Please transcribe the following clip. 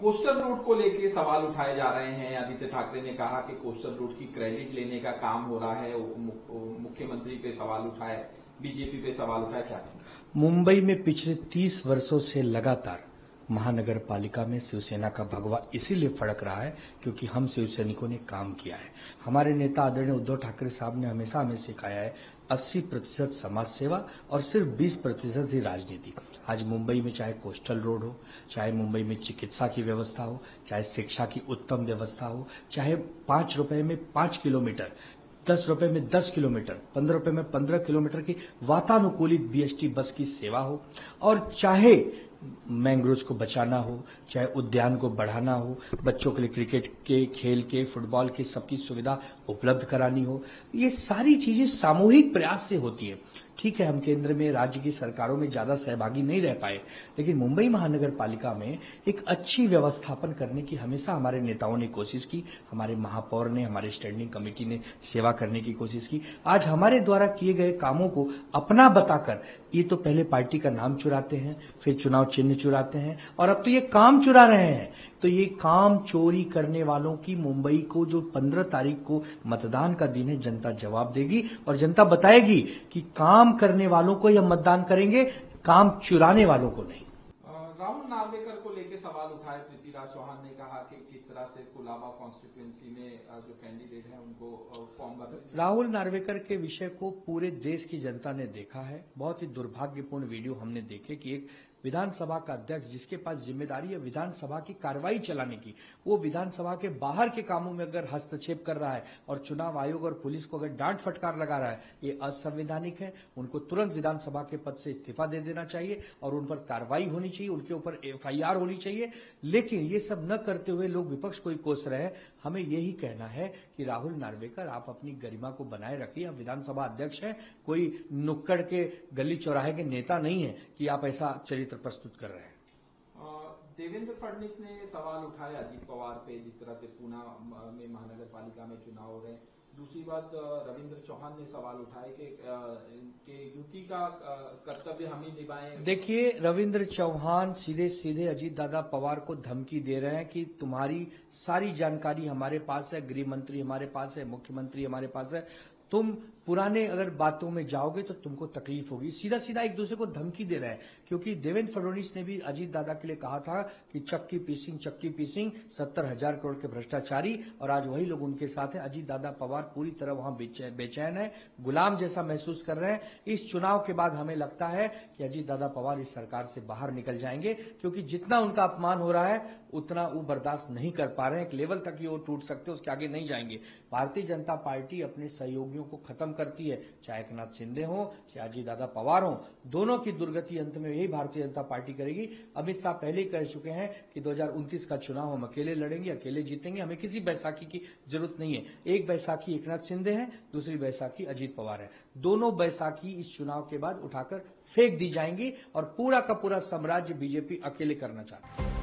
Coastal road को लेके सवाल उठाए जा रहे हैं। आदित्य ठाकरे ने कहा कि कोस्टल रोड की क्रेडिट लेने का काम हो रहा है। मुख्यमंत्री पे सवाल उठाए, बीजेपी पे सवाल उठाए, क्या कहें? मुंबई में पिछले 30 वर्षों से लगातार महानगर पालिका में शिवसेना का भगवा इसीलिए फड़क रहा है क्योंकि हम शिव सैनिकों ने काम किया है। हमारे नेता आदरणीय उद्धव ठाकरे साहब ने हमेशा हमें सिखाया है 80% समाज सेवा और सिर्फ 20% ही राजनीति। आज मुंबई में चाहे कोस्टल रोड हो, चाहे मुंबई में चिकित्सा की व्यवस्था हो, चाहे शिक्षा की उत्तम व्यवस्था हो, चाहे 5 रुपए में 5 किलोमीटर, 10 रुपए में 10 किलोमीटर, 15 रुपए में 15 किलोमीटर की वातानुकूलित बीएसटी बस की सेवा हो, और चाहे मैंग्रोव्स को बचाना हो, चाहे उद्यान को बढ़ाना हो, बच्चों के लिए क्रिकेट के, खेल के, फुटबॉल की सबकी सुविधा उपलब्ध करानी हो, ये सारी चीजें सामूहिक प्रयास से होती है। ठीक है, हम केंद्र में, राज्य की सरकारों में ज्यादा सहभागी नहीं रह पाए, लेकिन मुंबई महानगर पालिका में एक अच्छी व्यवस्थापन करने की हमेशा हमारे नेताओं ने कोशिश की, हमारे महापौर ने, हमारे स्टैंडिंग कमेटी ने सेवा करने की कोशिश की। आज हमारे द्वारा किए गए कामों को अपना बताकर ये तो पहले पार्टी का नाम चुराते हैं, फिर चुनाव चिन्ह चुराते हैं, और अब तो ये काम चुरा रहे हैं। तो ये काम चोरी करने वालों की मुंबई को जो 15 तारीख को मतदान का दिन है, जनता जवाब देगी और जनता बताएगी कि काम करने वालों को हम मतदान करेंगे, काम चुराने वालों को नहीं। राहुल नार्वेकर को लेकर सवाल उठाए पृथ्वीराज चौहान ने कहा कि किस तरह से कुलाबा कॉन्स्टिट्यूएंसी में जो कैंडिडेट है उनको फॉर्म भर। राहुल नार्वेकर के विषय को पूरे देश की जनता ने देखा है। बहुत ही दुर्भाग्यपूर्ण वीडियो हमने देखे कि एक विधानसभा का अध्यक्ष जिसके पास जिम्मेदारी है विधानसभा की कार्रवाई चलाने की, वो विधानसभा के बाहर के कामों में अगर हस्तक्षेप कर रहा है और चुनाव आयोग और पुलिस को अगर डांट फटकार लगा रहा है, ये असंवैधानिक है। उनको तुरंत विधानसभा के पद से इस्तीफा दे देना चाहिए और उन पर कार्रवाई होनी चाहिए, उनके ऊपर एफआईआर होनी चाहिए। लेकिन ये सब न करते हुए लोग विपक्ष को ही कोस रहे हैं। हमें यही कहना है कि राहुल नार्वेकर, आप अपनी गरिमा को बनाए रखिए। आप विधानसभा अध्यक्ष हैं, कोई नुक्कड़ के गली चौराहे के नेता नहीं है कि आप ऐसा चरित्र प्रस्तुत कर रहे हैं। देवेंद्र फडणवीस ने सवाल उठाया अजीत पवार पे, जिस तरह से पूना में महानगर पालिका में चुनाव हो रहे हैं। दूसरी बात, रविंद्र चौहान ने सवाल उठाए कि यूपी का कर्तव्य हम ही निभाएं। देखिए, रविंद्र चौहान सीधे सीधे अजीत दादा पवार को धमकी दे रहे हैं कि तुम्हारी सारी जानकारी हमारे पास है, गृह मंत्री हमारे पास है, मुख्यमंत्री हमारे पास है, तुम पुराने अगर बातों में जाओगे तो तुमको तकलीफ होगी। सीधा सीधा एक दूसरे को धमकी दे रहे हैं, क्योंकि देवेंद्र फडणवीस ने भी अजीत दादा के लिए कहा था कि चक्की पीसिंग 70,000 करोड़ के भ्रष्टाचारी, और आज वही लोग उनके साथ हैं। अजीत दादा पवार पूरी तरह वहां बेचैन है, गुलाम जैसा महसूस कर रहे हैं। इस चुनाव के बाद हमें लगता है कि अजीत दादा पवार इस सरकार से बाहर निकल जाएंगे, क्योंकि जितना उनका अपमान हो रहा है उतना वो बर्दाश्त नहीं कर पा रहे हैं। एक लेवल तक ही वो टूट सकते, उसके आगे नहीं जाएंगे। भारतीय जनता पार्टी अपने सहयोगियों को खत्म करती है, चाहे एकनाथ शिंदे हो, चाहे अजीत दादा पवार हो, दोनों की दुर्गति अंत में यही भारतीय जनता पार्टी करेगी। अमित शाह पहले ही कह चुके हैं कि 2029 का चुनाव हम अकेले लड़ेंगे, अकेले जीतेंगे, हमें किसी बैसाखी की जरूरत नहीं है। एक बैसाखी एकनाथ शिंदे है, दूसरी बैसाखी अजीत पवार है। दोनों बैसाखी इस चुनाव के बाद उठाकर फेंक दी जाएंगी और पूरा का पूरा साम्राज्य बीजेपी अकेले करना चाहती है।